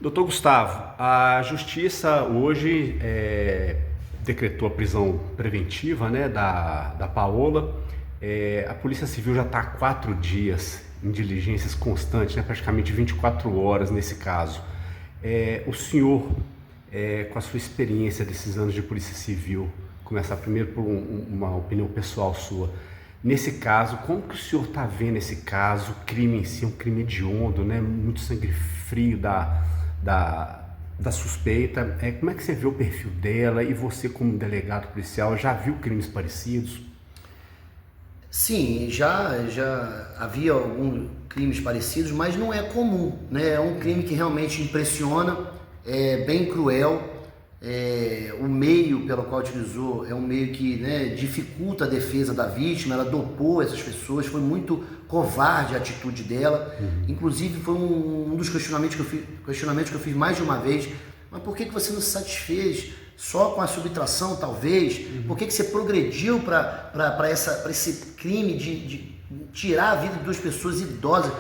Doutor Gustavo, a Justiça hoje decretou a prisão preventiva, né, da Paola. A Polícia Civil já está há 4 dias em diligências constantes, né, praticamente 24 horas nesse caso. O senhor, com a sua experiência desses anos de Polícia Civil, começar primeiro por uma opinião pessoal sua. Nesse caso, como que o senhor está vendo esse caso? O crime em si é um crime hediondo, né? Muito sangue frio da suspeita. Como é que você vê o perfil dela e você, como delegado policial, já viu crimes parecidos? Sim, já havia alguns crimes parecidos, mas não é comum, né? É um crime que realmente impressiona, é bem cruel. O meio pelo qual utilizou é um meio que, né, dificulta a defesa da vítima. Ela dopou essas pessoas, foi muito covarde a atitude dela. Inclusive foi um dos questionamentos que eu fiz mais de uma vez. Mas por que você não se satisfez só com a subtração, talvez? Por que você progrediu para esse crime de tirar a vida de 2 pessoas idosas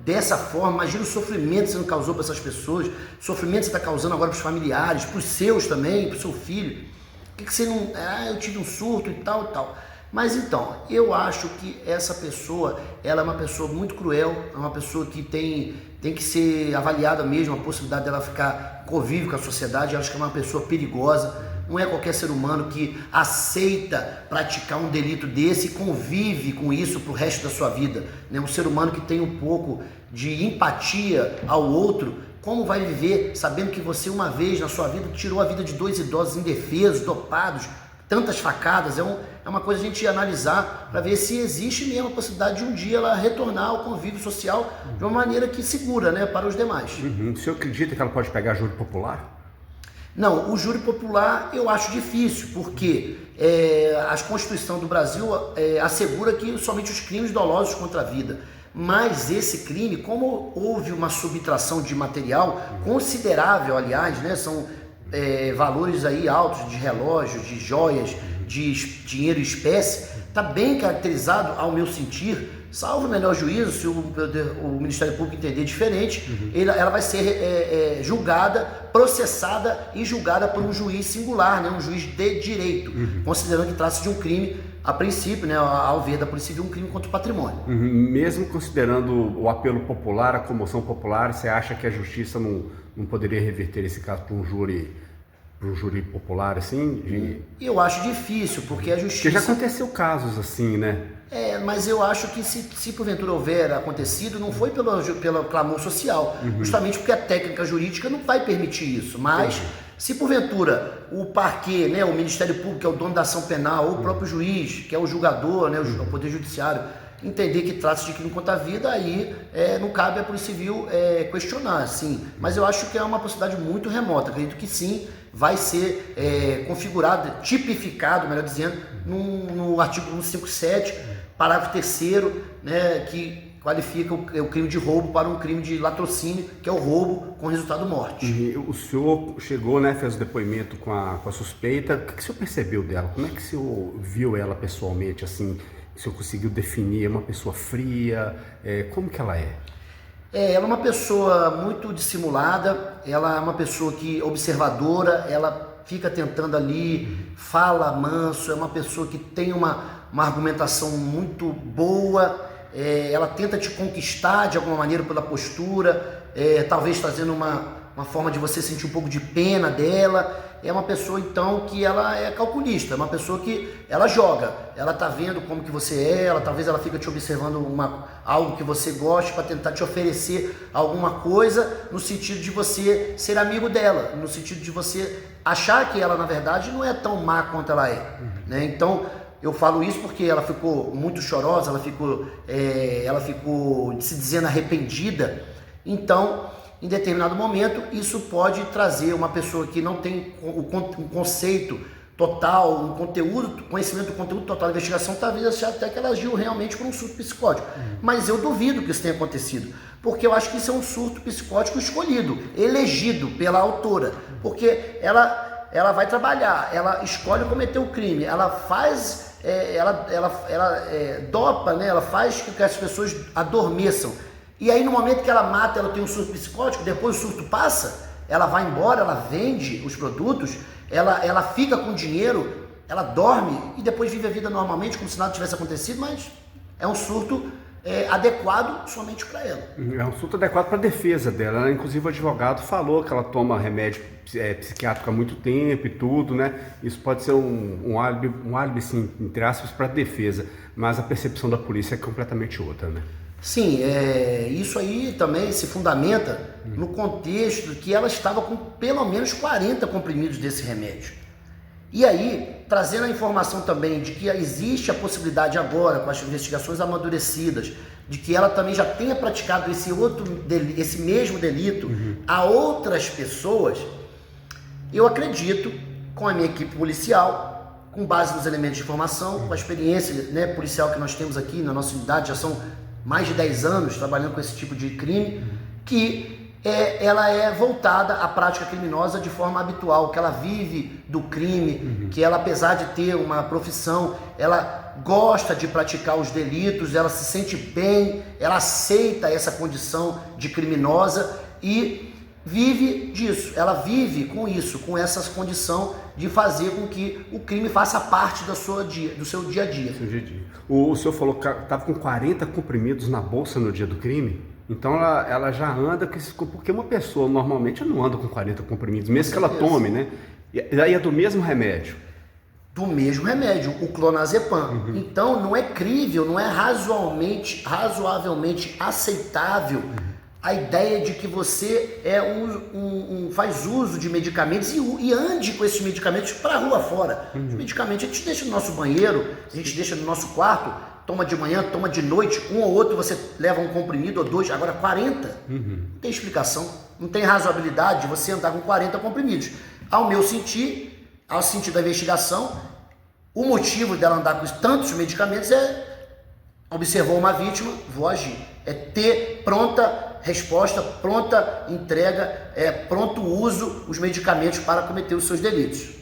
dessa forma? Imagina o sofrimento que você não causou para essas pessoas, o sofrimento que você está causando agora para os familiares, para os seus também, para o seu filho. Por que você não... eu tive um surto e tal e tal. Mas então, eu acho que essa pessoa, ela é uma pessoa muito cruel, é uma pessoa que tem que ser avaliada mesmo, a possibilidade dela ficar convive com a sociedade. Eu acho que é uma pessoa perigosa. Não é qualquer ser humano que aceita praticar um delito desse e convive com isso pro resto da sua vida, né? Um ser humano que tem um pouco de empatia ao outro, como vai viver sabendo que você uma vez na sua vida tirou a vida de 2 idosos indefesos, dopados, tantas facadas? É uma coisa a gente analisar para ver se existe mesmo a possibilidade de um dia ela retornar ao convívio social de uma maneira que segura, né, para os demais. O senhor acredita que ela pode pegar júri popular? Não, o júri popular eu acho difícil, porque a Constituição do Brasil assegura que somente os crimes dolosos contra a vida. Mas esse crime, como houve uma subtração de material considerável, aliás, né, são valores aí altos de relógios, de joias, de dinheiro em espécie, está bem caracterizado, ao meu sentir, salvo o melhor juízo, se o Ministério Público entender diferente, ela vai ser julgada, processada e julgada por um juiz singular, né, um juiz de direito, considerando que trata-se de um crime, a princípio, né, ao ver da Polícia Civil, um crime contra o patrimônio. Mesmo considerando o apelo popular, a comoção popular, você acha que a Justiça não poderia reverter esse caso para um júri popular, assim? Eu acho difícil, porque a Justiça... Porque já aconteceu casos assim, né? Mas eu acho que se porventura houver acontecido, não foi pelo clamor social, justamente porque a técnica jurídica não vai permitir isso. Mas se porventura o parquê, né, o Ministério Público, que é o dono da ação penal, ou o próprio juiz, que é o julgador, né, o Poder Judiciário, entender que trata-se de crime contra a vida, aí não cabe à Polícia Civil questionar, sim. Mas eu acho que é uma possibilidade muito remota. Acredito que sim, vai ser configurado, tipificado, melhor dizendo, no artigo 157, parágrafo 3º, né, que qualifica o crime de roubo para um crime de latrocínio, que é o roubo com resultado morte. E o senhor chegou, né, fez o depoimento com a suspeita. O que o senhor percebeu dela? Como é que o senhor viu ela pessoalmente, assim? O senhor conseguiu definir? É uma pessoa fria? Como que ela é? Ela é uma pessoa muito dissimulada, ela é uma pessoa que observadora, ela fica tentando ali, fala manso, é uma pessoa que tem uma argumentação muito boa, ela tenta te conquistar de alguma maneira pela postura, talvez trazendo uma forma de você sentir um pouco de pena dela. É uma pessoa então que ela é calculista, é uma pessoa que ela joga, ela tá vendo como que você talvez ela fica te observando algo que você goste para tentar te oferecer alguma coisa no sentido de você ser amigo dela, no sentido de você achar que ela na verdade não é tão má quanto ela é, né? Então eu falo isso porque ela ficou muito chorosa, ela ficou se dizendo arrependida. Então, em determinado momento, isso pode trazer uma pessoa que não tem um conceito total, conhecimento do conteúdo total da investigação, talvez achar até que ela agiu realmente por um surto psicótico. Mas eu duvido que isso tenha acontecido, porque eu acho que isso é um surto psicótico escolhido, elegido pela autora, porque ela vai trabalhar, ela escolhe cometer o crime, ela faz, dopa, né? Ela faz com que as pessoas adormeçam. E aí no momento que ela mata, ela tem um surto psicótico, depois o surto passa, ela vai embora, ela vende os produtos, ela fica com dinheiro, ela dorme e depois vive a vida normalmente, como se nada tivesse acontecido, mas é um surto adequado somente para ela. É um surto adequado para a defesa dela, né? Inclusive o advogado falou que ela toma remédio psiquiátrico há muito tempo e tudo, né? Isso pode ser um álibi, sim, entre aspas, para a defesa, mas a percepção da polícia é completamente outra, né? Sim, isso aí também se fundamenta no contexto que ela estava com pelo menos 40 comprimidos desse remédio. E aí, trazendo a informação também de que existe a possibilidade agora, com as investigações amadurecidas, de que ela também já tenha praticado esse mesmo delito a outras pessoas, eu acredito, com a minha equipe policial, com base nos elementos de informação, com a experiência, né, policial que nós temos aqui na nossa unidade, já são mais de 10 anos trabalhando com esse tipo de crime, que ela é voltada à prática criminosa de forma habitual, que ela vive do crime, que ela, apesar de ter uma profissão, ela gosta de praticar os delitos, ela se sente bem, ela aceita essa condição de criminosa e vive disso, ela vive com isso, com essa condição de fazer com que o crime faça parte do seu dia a dia. O senhor falou que estava com 40 comprimidos na bolsa no dia do crime? Então ela já anda com esse... Porque uma pessoa normalmente não anda com 40 comprimidos, mesmo que ela tome, né? E aí é do mesmo remédio? Do mesmo remédio, o clonazepam. Então não é crível, não é razoavelmente aceitável a ideia de que você faz uso de medicamentos e ande com esses medicamentos para a rua fora. Os medicamentos a gente deixa no nosso banheiro, a gente deixa no nosso quarto, toma de manhã, toma de noite, um ou outro você leva um comprimido ou dois, agora 40, não tem explicação, não tem razoabilidade de você andar com 40 comprimidos. Ao sentir da investigação, o motivo dela andar com tantos medicamentos observou uma vítima, vou agir. É ter pronta resposta, pronta entrega, pronto uso os medicamentos para cometer os seus delitos.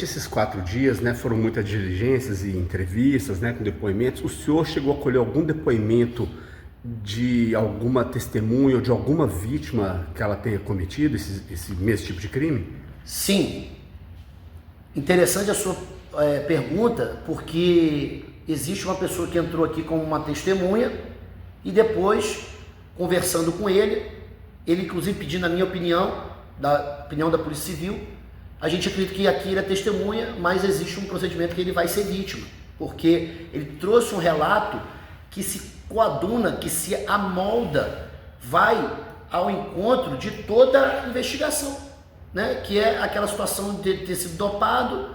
Esses 4 dias, né, foram muitas diligências e entrevistas, né, com depoimentos. O senhor chegou a colher algum depoimento de alguma testemunha ou de alguma vítima que ela tenha cometido esse mesmo tipo de crime? Sim. Interessante a sua pergunta, porque existe uma pessoa que entrou aqui como uma testemunha e depois, conversando com ele inclusive pedindo a minha opinião, da opinião da Polícia Civil. A gente acredita que aqui ele é testemunha, mas existe um procedimento que ele vai ser vítima, porque ele trouxe um relato que se coaduna, que se amolda, vai ao encontro de toda a investigação, né? Que é aquela situação de ter sido dopado,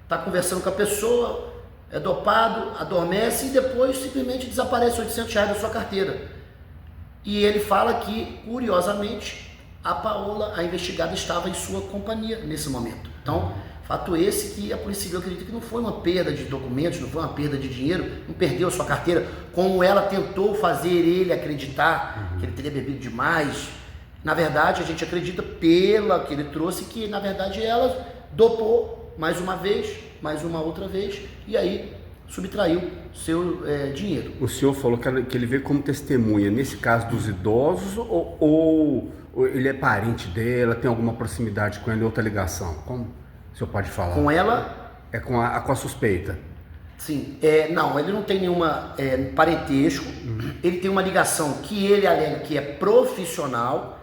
tá conversando com a pessoa, é dopado, adormece e depois simplesmente desaparece R$800 da sua carteira. E ele fala que, curiosamente, a Paola, a investigada, estava em sua companhia nesse momento. Então, fato esse que a Polícia Civil acredita que não foi uma perda de documentos, não foi uma perda de dinheiro, não perdeu a sua carteira, como ela tentou fazer ele acreditar que ele teria bebido demais. Na verdade, a gente acredita, pela que ele trouxe, que na verdade ela dopou mais uma vez, mais uma outra vez, e aí subtraiu seu dinheiro. O senhor falou que ele veio como testemunha, nesse caso dos idosos, ou ele é parente dela, tem alguma proximidade com ela, outra ligação? Como o senhor pode falar? Com ela? É com a suspeita? Sim, não, ele não tem nenhuma parentesco, ele tem uma ligação que ele alega que é profissional,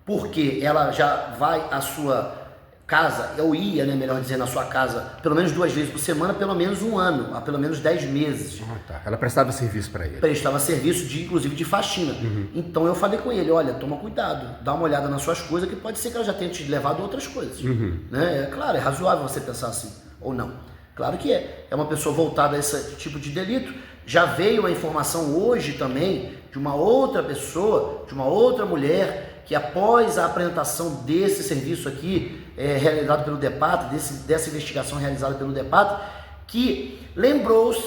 porque ela já vai à sua casa, ou ia, né, melhor dizendo, na sua casa, pelo menos 2 vezes por semana, pelo menos 1 ano, há pelo menos 10 meses. Tá. Ela prestava serviço para ele? Prestava serviço, inclusive de faxina. Então eu falei com ele, olha, toma cuidado, dá uma olhada nas suas coisas, que pode ser que ela já tenha te levado a outras coisas. Né? É claro, é razoável você pensar assim, ou não. Claro que é. É uma pessoa voltada a esse tipo de delito. Já veio a informação hoje também de uma outra pessoa, de uma outra mulher, que após a apresentação desse serviço aqui, realizado pelo DEPAT, dessa investigação realizada pelo DEPAT, que lembrou-se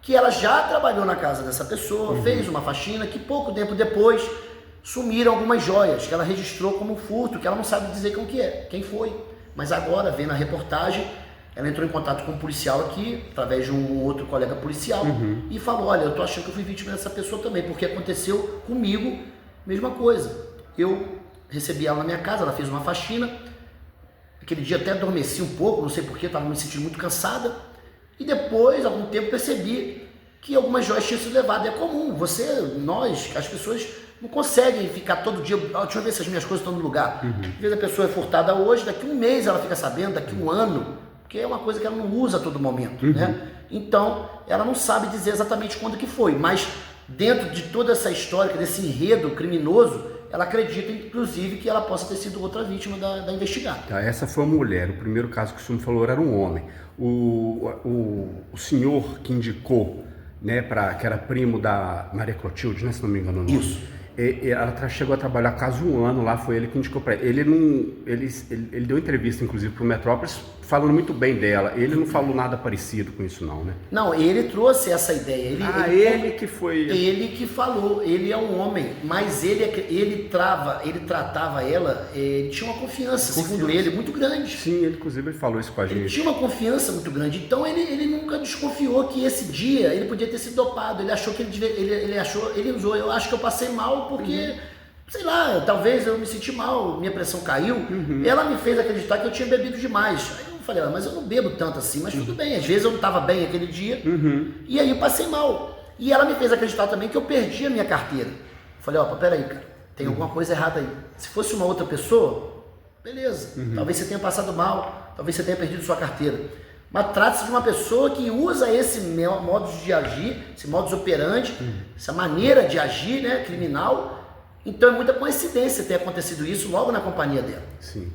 que ela já trabalhou na casa dessa pessoa, fez uma faxina, que pouco tempo depois sumiram algumas joias, que ela registrou como furto, que ela não sabe dizer quem foi. Mas agora, vendo a reportagem, ela entrou em contato com um policial aqui, através de um outro colega policial, e falou, olha, eu tô achando que eu fui vítima dessa pessoa também, porque aconteceu comigo, mesma coisa. Eu recebi ela na minha casa, ela fez uma faxina, aquele dia até adormeci um pouco, não sei porquê, estava me sentindo muito cansada, e depois, algum tempo, percebi que algumas joias tinham sido levadas. É comum, nós, as pessoas não conseguem ficar todo dia, deixa eu ver se as minhas coisas estão no lugar. Às vezes a pessoa é furtada hoje, daqui um mês ela fica sabendo, daqui um ano, porque é uma coisa que ela não usa a todo momento, né? Então, ela não sabe dizer exatamente quando que foi, mas dentro de toda essa história, desse enredo criminoso, ela acredita, inclusive, que ela possa ter sido outra vítima da investigada. Tá, essa foi a mulher. O primeiro caso que o senhor falou era um homem. O senhor que indicou, né, que era primo da Maria Clotilde, né, se não me engano. Isso. Ela chegou a trabalhar quase um ano lá, foi ele que indicou para ele. Ele deu entrevista, inclusive, para o Metrópolis, falando muito bem dela. Ele não falou nada parecido com isso, não, né? Não, ele trouxe essa ideia. Ele que foi... Ele que falou, ele é um homem, mas ele tratava ela, ele tinha uma confiança, segundo ele, muito grande. Sim, ele inclusive falou isso com a gente. Ele tinha uma confiança muito grande, então ele nunca desconfiou que esse dia ele podia ter sido dopado. Ele achou que ele usou, eu acho que eu passei mal porque... sei lá, talvez eu me senti mal, minha pressão caiu, ela me fez acreditar que eu tinha bebido demais. Aí eu falei, mas eu não bebo tanto assim, mas tudo bem, às vezes eu não estava bem aquele dia, e aí eu passei mal. E ela me fez acreditar também que eu perdi a minha carteira. Eu falei, peraí, cara, tem alguma coisa errada aí. Se fosse uma outra pessoa, beleza, talvez você tenha passado mal, talvez você tenha perdido sua carteira. Mas trata-se de uma pessoa que usa esse modo de agir, esse modus operandi, essa maneira de agir, né, criminal. Então é muita coincidência ter acontecido isso logo na companhia dela. Sim.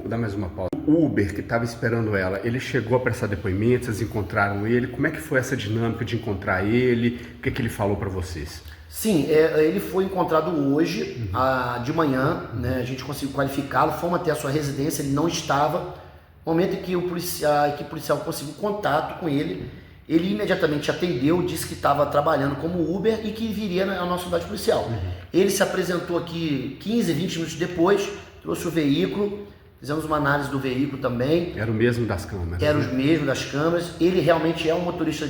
Dá mais uma pausa. O Uber que estava esperando ela, ele chegou a prestar depoimentos, vocês encontraram ele? Como é que foi essa dinâmica de encontrar ele? O que ele falou para vocês? Sim, ele foi encontrado hoje, de manhã, né? A gente conseguiu qualificá-lo, fomos até a sua residência, ele não estava. No momento em que a equipe policial conseguiu contato com ele, ele imediatamente atendeu, disse que estava trabalhando como Uber e que viria à nossa unidade policial. Ele se apresentou aqui 15, 20 minutos depois, trouxe o veículo, fizemos uma análise do veículo também. Era o mesmo das câmeras? Era o mesmo das câmeras. Ele realmente é um motorista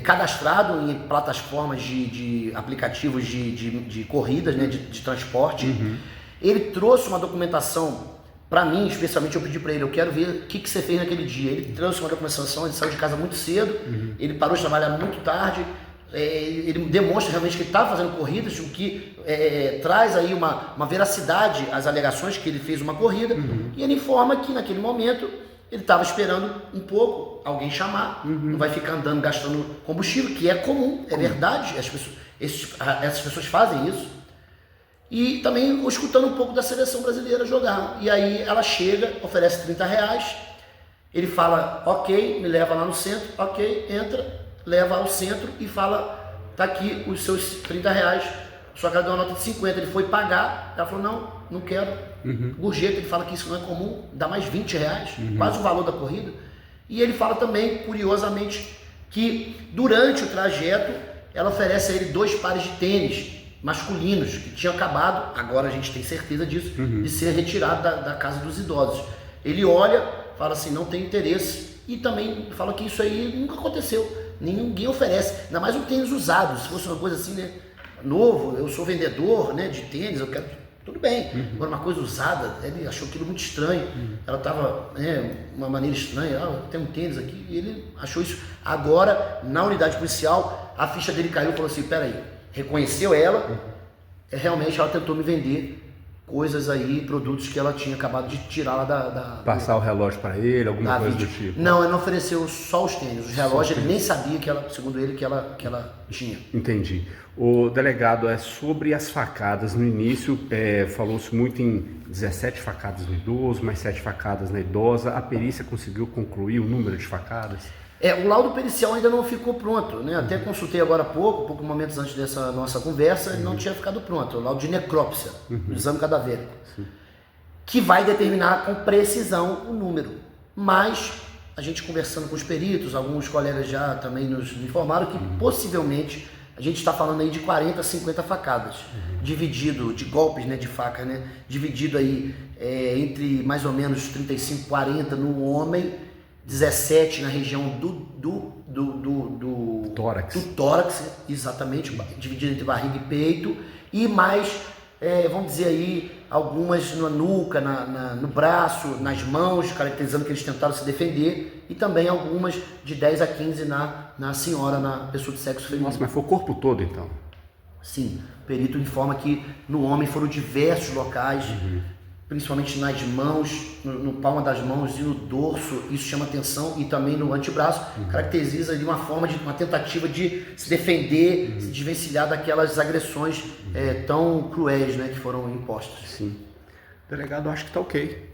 cadastrado em plataformas de aplicativos de corridas, né, de transporte. Ele trouxe uma documentação. Para mim, especialmente, eu pedi para ele, eu quero ver o que você fez naquele dia. Ele trouxe uma documentação, ele saiu de casa muito cedo, ele parou de trabalhar muito tarde, ele demonstra realmente que ele estava fazendo corridas, o que traz aí uma veracidade às alegações que ele fez uma corrida, e ele informa que naquele momento ele estava esperando um pouco alguém chamar, não vai ficar andando gastando combustível, que é comum, é verdade, essas pessoas fazem isso. E também escutando um pouco da seleção brasileira jogar. E aí ela chega, oferece R$30, ele fala, ok, me leva lá no centro, ok, entra, leva ao centro e fala, tá aqui os seus R$30, só que ela deu uma nota de 50, ele foi pagar, ela falou, não quero, gorjeta, ele fala que isso não é comum, dá mais R$20, quase o valor da corrida. E ele fala também, curiosamente, que durante o trajeto, ela oferece a ele 2 pares de tênis, masculinos, que tinham acabado, agora a gente tem certeza disso, de ser retirado da casa dos idosos. Ele olha, fala assim, não tem interesse, e também fala que isso aí nunca aconteceu, ninguém oferece, ainda mais um tênis usado, se fosse uma coisa assim, né, novo, eu sou vendedor, né, de tênis, eu quero, tudo bem, agora uma coisa usada, ele achou aquilo muito estranho, ela estava, uma maneira estranha, tem um tênis aqui, e ele achou isso. Agora, na unidade policial, a ficha dele caiu e falou assim, peraí, reconheceu ela, realmente ela tentou me vender coisas aí, produtos que ela tinha acabado de tirar lá da Passar o relógio para ele, alguma coisa do tipo? Não, ele não ofereceu só os tênis, os relógios ele nem sabia que ela, segundo ele, que ela tinha. Entendi. O delegado, sobre as facadas, no início falou-se muito em 17 facadas no idoso, mais 7 facadas na idosa, a perícia conseguiu concluir o número de facadas? O laudo pericial ainda não ficou pronto, né? Até consultei agora há poucos momentos antes dessa nossa conversa, ele não tinha ficado pronto. O laudo de necrópsia, o exame cadavérico, que vai determinar com precisão o número. Mas a gente conversando com os peritos, alguns colegas já também nos informaram que possivelmente a gente está falando aí de 40 a 50 facadas, dividido, de golpes, né, de faca, né, dividido aí entre mais ou menos 35, 40 no homem, 17 na região do tórax, exatamente, dividido entre barriga e peito, e mais, vamos dizer aí, algumas na nuca, no braço, nas mãos, caracterizando que eles tentaram se defender, e também algumas de 10 a 15 na senhora, na pessoa de sexo feminino. Nossa, mas foi o corpo todo então? Sim, o perito informa que no homem foram diversos locais, principalmente nas mãos, no palma das mãos e no dorso, isso chama atenção, e também no antebraço, caracteriza de uma tentativa de se defender, se desvencilhar daquelas agressões tão cruéis, né, que foram impostas. Sim. Delegado, acho que tá ok.